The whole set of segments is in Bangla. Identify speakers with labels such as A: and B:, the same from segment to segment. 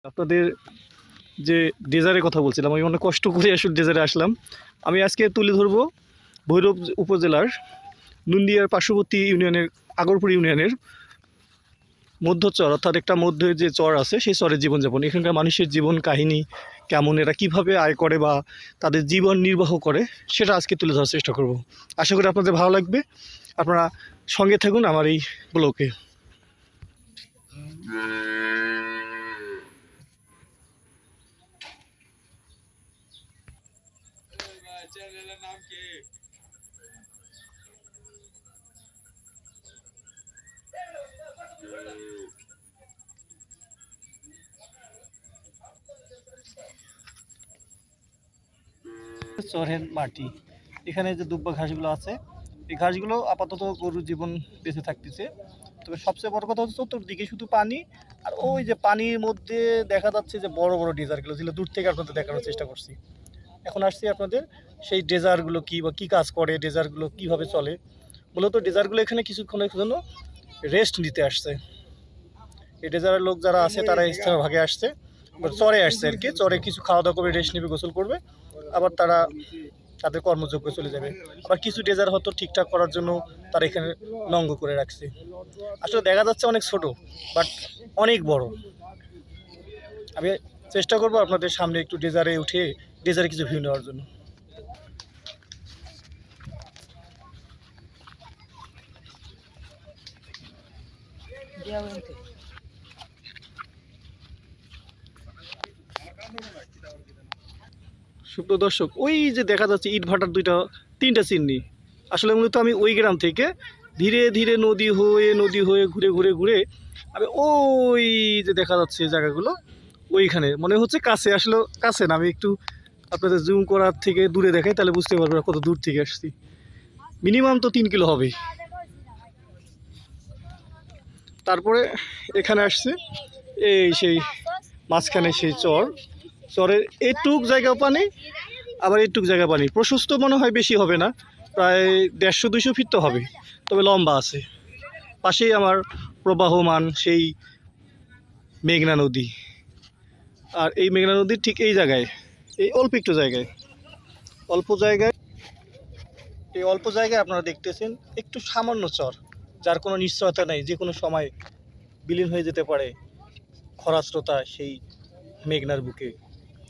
A: আপনাদের যে ডেজারের কথা বলছিলাম, আমি অনেক কষ্ট করে আসলে ডেজারে আসলাম। আমি আজকে তুলে ধরবো ভৈরব উপজেলার নুন্দিয়ার পার্শ্ববর্তী ইউনিয়নের আগরপুর ইউনিয়নের মধ্যচর, অর্থাৎ একটা মধ্যে যে চর আছে সেই চরের জীবনযাপন, এখানকার মানুষের জীবন কাহিনী কেমন, এরা কিভাবে আয় করে বা তাদের জীবন নির্বাহ করে সেটা আজকে তুলে ধরার চেষ্টা করব। আশা করি আপনাদের ভালো লাগবে। আপনারা সঙ্গে থাকুন আমার এই ব্লগে। চরের মাটি, এখানে যে দুব্বা ঘাসগুলো আছে এই ঘাসগুলো আপাতত গরুর জীবন বেঁচে থাকতেছে। তবে সবচেয়ে বড় কথা হচ্ছে চতুর্দিকে শুধু পানি, আর ওই যে পানির মধ্যে দেখা যাচ্ছে যে বড় বড় ডেজারগুলো, যেগুলো দূর থেকে আপনাদের দেখানোর চেষ্টা করছি। এখন আসছি আপনাদের সেই ডেজারগুলো কী বা কী কাজ করে, ডেজারগুলো কীভাবে চলে। মূলত ডেজারগুলো এখানে কিছুক্ষণের জন্য রেস্ট নিতে আসছে। এই ডেজারের লোক যারা আছে তারা স্থানীয় ভাগে আসছে, চরে আসছে আর কি। চরে কিছু খাওয়া দাওয়া করে রেস্ট নেবে, গোসল করবে, আবার তারা তাদের কর্মযোগ্য চলে যাবে। আবার কিছু ডেজার হয়তো ঠিকঠাক করার জন্য তারা এখানে নঙ্গ করে রাখছে। আসলে দেখা যাচ্ছে অনেক ছোট, বাট অনেক বড়। আমি চেষ্টা করবো আপনাদের সামনে একটু ডেজারে উঠে ডেজারে কিছু ভিউ নেওয়ার জন্য। সুপ্রিয় দর্শক, ওই যে দেখা যাচ্ছে ইট ভাটার তিনটা চিমনি। আসলে মূলত আমি ওই গ্রাম থেকে ধীরে ধীরে নদী হয়ে ঘুরে ঘুরে ঘুরে আমি ওই যে দেখা যাচ্ছে জায়গাগুলো ওইখানে মনে হচ্ছে কাছে, আসলে কাছে না। আমি একটু আপনাদের জুম করার থেকে দূরে দেখাই, তাহলে বুঝতে পারবেন কত দূর থেকে আসছি। মিনিমাম তো 3 কিলো হবে। তারপরে এখানে আসছে এই সেই মাঝখানে সেই চরের এইটুক জায়গা পানি, আবার এইটুক জায়গা পানি। প্রশস্ত মনে হয় বেশি হবে না, প্রায় 150-200 ফিট তো হবে, তবে লম্বা আছে। পাশেই আমার প্রবাহমান সেই মেঘনা নদী। আর এই মেঘনা নদীর ঠিক এই জায়গায়, এই অল্প জায়গায় এই অল্প জায়গায় আপনারা দেখতেছেন একটু সামান্য চর, যার কোনো নিশ্চয়তা নেই, যে কোনো সময় বিলীন হয়ে যেতে পারে খরাস্রোতা সেই মেঘনার বুকে।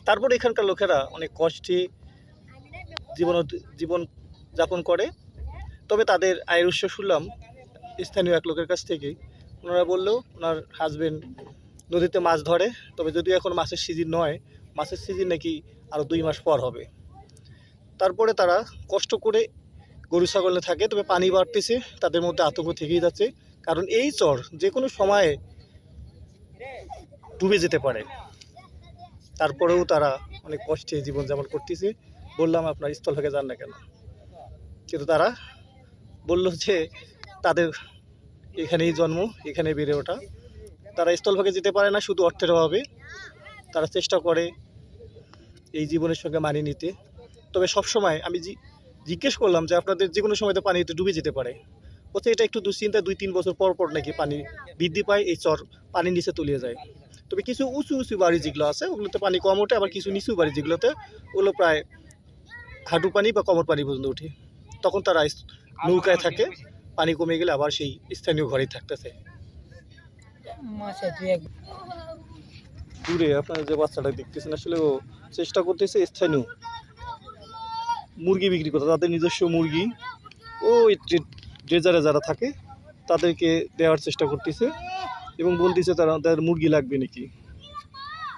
A: তারপর এখানকার লোকেরা অনেক কষ্টে জীবন যাপন করে। তবে তাদের আয়ের উৎস শুনলাম স্থানীয় এক লোকের কাছ থেকে। ওনারা বললেও ওনার হাজবেন্ড নদীতে মাছ ধরে, তবে যদিও এখন মাছের সিজন নয়, মাছের সিজন নাকি আরও 2 মাস পর হবে। তারপরে তারা কষ্ট করে গরু ছাগলে থাকে, তবে পানি বাড়তেছে, তাদের মধ্যে আতঙ্ক থেকেই যাচ্ছে। কারণ এই চর যে কোনো সময়ে ডুবে যেতে পারে। তারপরেও তারা অনেক কষ্টে জীবনযাপন করতেছে। বললাম আপনার স্থলভাগে যান না কেন, কিন্তু তারা বলল যে তাদের এখানেই জন্ম, এখানে বেড়ে ওঠা। তারা স্থলভাগে যেতে পারে না শুধু অর্থের অভাবে। তারা চেষ্টা করে এই জীবনের সঙ্গে মানিয়ে নিতে। তবে সবসময় আমি জিজ্ঞেস করলাম যে আপনাদের যে কোনো সময় তো পানিতে ডুবে যেতে পারে। বলছে এটা একটু দুশ্চিন্তা, 2-3 বছর পর পর নাকি পানি বৃদ্ধি পায়, এই চর পানির নিচে তলিয়ে যায়। তবে কিছু উঁচু বাড়ি যেগুলো আছে ওগুলোতে পানি কম ওঠে, আবার কিছু নিচু বাড়ি যেগুলোতে ওগুলো প্রায় হাঁটু পানি বা কোমর পানি পর্যন্ত ওঠে। তখন তারা নৌকায় থাকে, পানি কমে গেলে আবার সেই স্থানীয় ঘরেই থাকতেছে। দূরে আপনারা যে বাচ্চাটা দেখতেছেন, আসলে ও চেষ্টা করতেছে স্থানীয় মুরগি বিক্রি করতে, তাদের নিজস্ব মুরগি ওই ড্রেজারে যারা থাকে তাদেরকে দেওয়ার চেষ্টা করতেছে, এবং বলতেছে তাদের মুরগি লাগবে নাকি।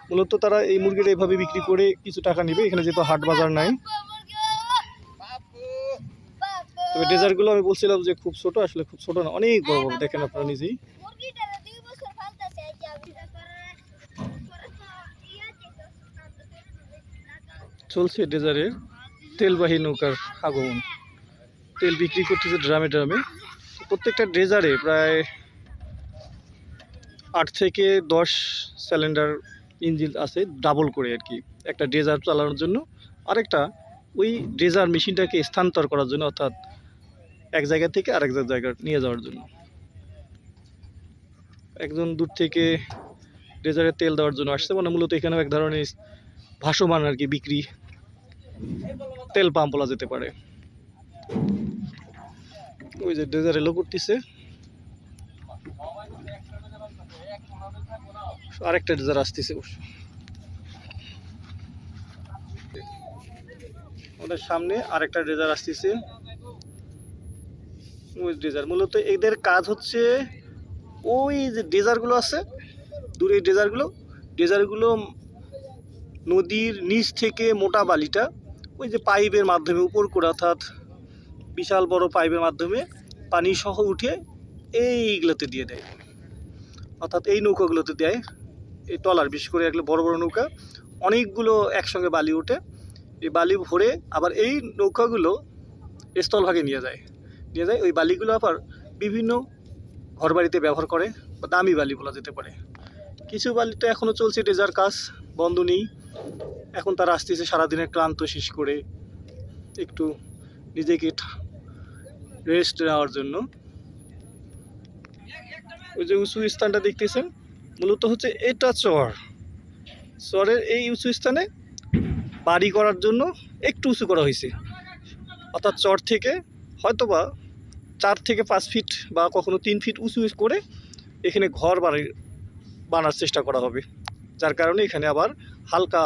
A: মূলত তারা এই মুরগিটা এভাবে বিক্রি করে কিছু টাকা নেবে। এখানে যেহেতু হাট বাজার নাই, তবে ডেজার্টগুলো আমি বলছিলাম যে খুব ছোট, আসলে খুব ছোট না, অনেক বড় বড়। দেখেন আপনারা নিজেই। চলছে ডেজারের তেলবাহী নৌকার আগমন। তেল বিক্রি করতেছে ড্রামে। প্রত্যেকটা ড্রেজারে প্রায় 8 থেকে 10 সিলিন্ডার ইঞ্জিন আছে, ডাবল করে আর কি, একটা ড্রেজার চালানোর জন্য, আরেকটা ওই ড্রেজার মেশিনটাকে স্থানান্তর করার জন্য, অর্থাৎ এক জায়গা থেকে আরেক জায়গায় নিয়ে যাওয়ার জন্য। একজন দূর থেকে ড্রেজারে তেল দেওয়ার জন্য আসছে, মানে মূলত এখানেও এক ধরনের ভাসমান আর কি বিক্রি তেল পাম্প বলা যেতে পারে। ওই যে ড্রেজার এলো করতেছে, আরেকটা ড্রেজার আসতেছে ওদের সামনে, আরেকটা ড্রেজার আসতেছে। ওই ড্রেজার মূলত এদের কাজ হচ্ছে ওই যে ড্রেজারগুলো আছে দূরে, ড্রেজারগুলো নদীর নিচ থেকে মোটা বালিটা ওই যে পাইপের মাধ্যমে উপর করে, অর্থাৎ বিশাল বড় পাইপের মাধ্যমে পানি সহ উঠে এইগুলোতে দিয়ে দেয়, অর্থাৎ এই নৌকাগুলোতে দেয়। এই ট্রলার, বিশেষ করে এগুলো বড় বড় নৌকা, অনেকগুলো একসঙ্গে বালি ওঠে, এই বালি ভরে আবার এই নৌকাগুলো স্থলভাগে নিয়ে যায়। ওই বালিগুলো আবার বিভিন্ন ঘরবাড়িতে ব্যবহার করে, বা দামি বালি বলা যেতে পারে। কিছু বালি তো এখনও চলছে, ড্রেজার কাজ বন্ধ নেই। এখন তারা আসতেছে সারাদিনের ক্লান্ত শেষ করে একটু নিজেকে রেস্ট নেওয়ার জন্য। ওই যে উঁচু স্থানটা দেখতেছেন, মূলত হচ্ছে এটা চরের এই উঁচু স্থানে বাড়ি করার জন্য একটু উঁচু করা হয়েছে, অর্থাৎ চর থেকে হয়তোবা 4 থেকে 5 ফিট বা কখনো 3 ফিট উঁচু করে এখানে ঘর বানার চেষ্টা করা হবে। যার কারণে এখানে আবার হালকা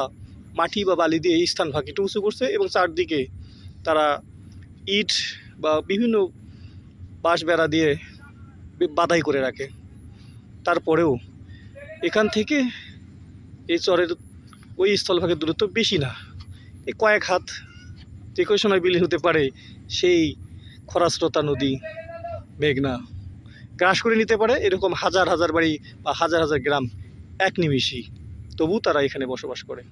A: মাটি বা বালি দিয়ে এই স্থান ভাগ একটু উঁচু করছে, এবং চারদিকে তারা ইট বা বিভিন্ন বাঁশ বেড়া দিয়ে বাধাই করে রাখে। তারপরেও এখান থেকে এই চরের ওই স্থলভাগের দূরত্ব বেশি না, এই কয়েক হাত, যে কোনো সময় বিলীন হতে পারে সেই খরাস্রোতা নদী মেঘনা, গ্রাস করে নিতে পারে এরকম হাজার হাজার বাড়ি বা হাজার হাজার গ্রাম এক নিমিষেই। তবু তারা এখানে বসবাস করে।